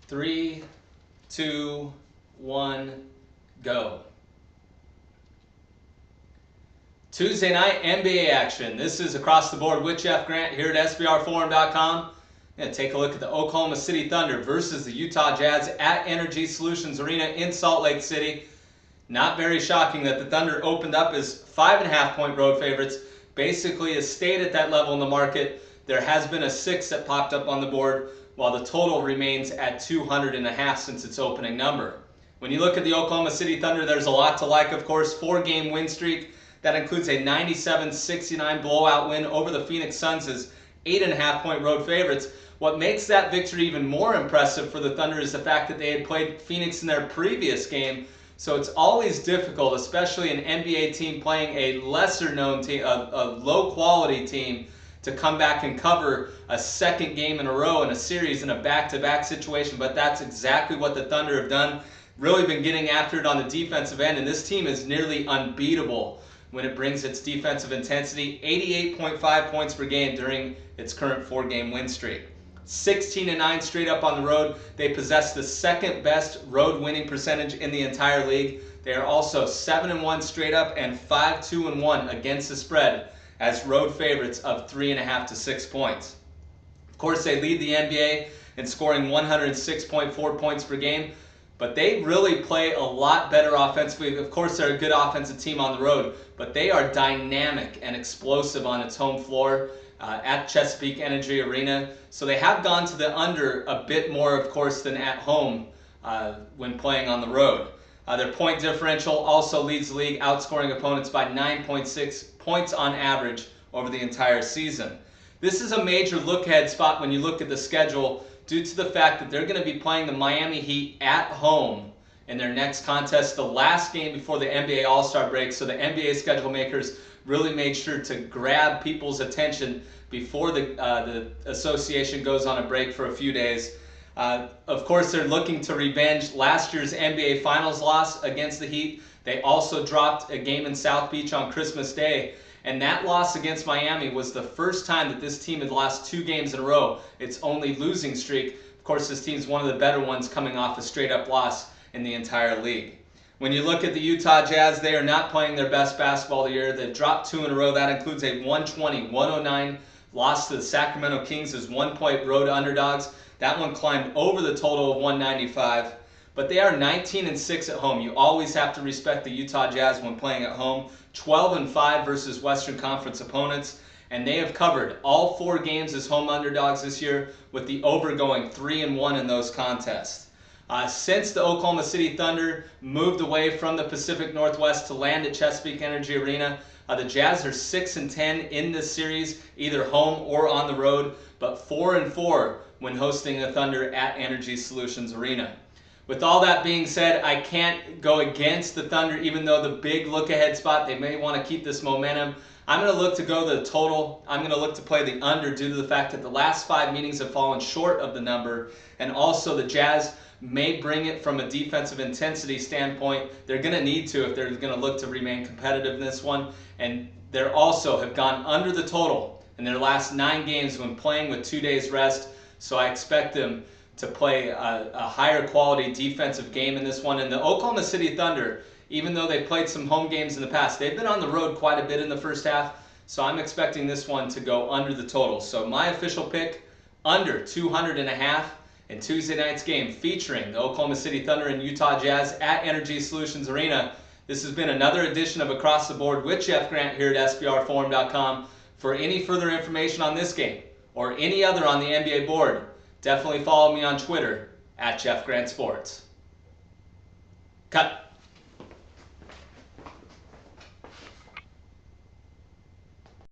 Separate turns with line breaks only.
3, 2, 1, go. Tuesday night NBA action. This is Across the Board with Jeff Grant here at SBRforum.com. I'm going to take a look at the Oklahoma City Thunder versus the Utah Jazz at Energy Solutions Arena in Salt Lake City. Not very shocking that the Thunder opened up as 5.5-point road favorites. Basically has stayed at that level in the market. There has been a 6 that popped up on the board, while the total remains at 200.5 since its opening number. When you look at the Oklahoma City Thunder, there's a lot to like, of course. 4-game win streak. That includes a 97-69 blowout win over the Phoenix Suns as 8.5-point road favorites. What makes that victory even more impressive for the Thunder is the fact that they had played Phoenix in their previous game. So it's always difficult, especially an NBA team playing a lesser-known team, a low-quality team, to come back and cover a second game in a row in a series in a back-to-back situation. But that's exactly what the Thunder have done. Really been getting after it on the defensive end, and this team is nearly unbeatable when it brings its defensive intensity. 88.5 points per game during its current 4-game win streak. 16-9 straight up on the road. They possess the second best road winning percentage in the entire league. They are also 7-1 straight up and 5-2-1 against the spread as road favorites of 3.5 to 6 points. Of course, they lead the NBA in scoring 106.4 points per game, but they really play a lot better offensively. Of course, they're a good offensive team on the road, but they are dynamic and explosive on its home floor at Chesapeake Energy Arena. So they have gone to the under a bit more, of course, than at home when playing on the road. Their point differential also leads the league, outscoring opponents by 9.6 points on average over the entire season. This is a major look-ahead spot when you look at the schedule, due to the fact that they're going to be playing the Miami Heat at home in their next contest, the last game before the NBA All-Star break. So the NBA schedule makers really made sure to grab people's attention before the association goes on a break for a few days. Of course, they're looking to revenge last year's NBA Finals loss against the Heat. They also dropped a game in South Beach on Christmas Day. And that loss against Miami was the first time that this team had lost 2 games in a row. Its only losing streak. Of course, this team's one of the better ones, coming off a straight-up loss in the entire league. When you look at the Utah Jazz, they are not playing their best basketball of the year. They've dropped 2 in a row. That includes a 120-109 loss to the Sacramento Kings as 1-point road underdogs. That one climbed over the total of 195. But they are 19-6 at home. You always have to respect the Utah Jazz when playing at home. 12-5 versus Western Conference opponents. And they have covered all 4 games as home underdogs this year, with the over going 3-1 in those contests. Since the Oklahoma City Thunder moved away from the Pacific Northwest to land at Chesapeake Energy Arena, the Jazz are 6-10 in this series, either home or on the road, but 4-4 when hosting the Thunder at Energy Solutions Arena. With all that being said, I can't go against the Thunder, even though the big look-ahead spot, they may want to keep this momentum. I'm going to look to go the total. I'm going to look to play the under due to the fact that the last 5 meetings have fallen short of the number, and also the Jazz may bring it from a defensive intensity standpoint. They're going to need to if they're going to look to remain competitive in this one, and they also have gone under the total in their last 9 games when playing with 2 days rest, so I expect them to play a higher quality defensive game in this one. And the Oklahoma City Thunder, even though they played some home games in the past, they've been on the road quite a bit in the first half, so I'm expecting this one to go under the total. So my official pick, under 200.5 in Tuesday night's game featuring the Oklahoma City Thunder and Utah Jazz at Energy Solutions Arena. This has been another edition of Across the Board with Jeff Grant here at SBRforum.com. For any further information on this game or any other on the NBA board, definitely follow me on Twitter at Jeff Grant Sports. Cut.